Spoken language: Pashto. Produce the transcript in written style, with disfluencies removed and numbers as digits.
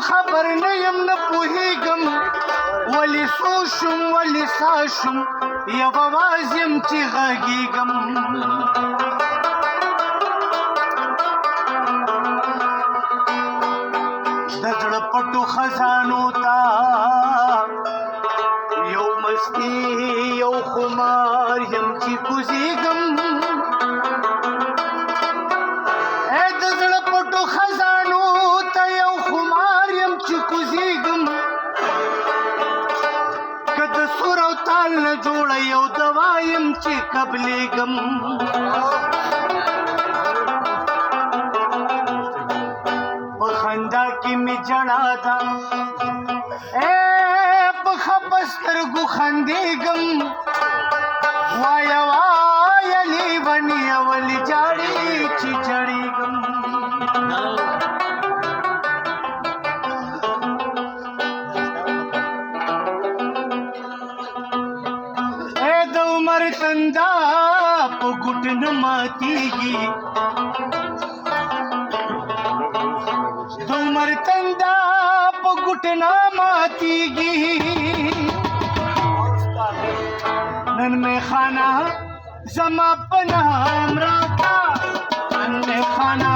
خبر نه یم نه پوهېږم ولې سو شم ولې سا شم یو اواز یم چې غږېږم د زړه پټو خزانو ته یو مستی یو خمار یم چې کوزېږم د زړه پټو خزانو ته یو خمار یم چې کوزېږم که د سور او تال نه جوړه یو دوا یم چې قبلېږم په خندا کې مې ژړا ده په خپه سترګو خندېږم وایه وایه لیونیه ولې ژاړې چې ژړېږم د عمر تندا په ګوټ نه ماتېږي د عمر تندا په ګوټ نه ماتېږي نن میخانه زما په نام راکړه نن میخانه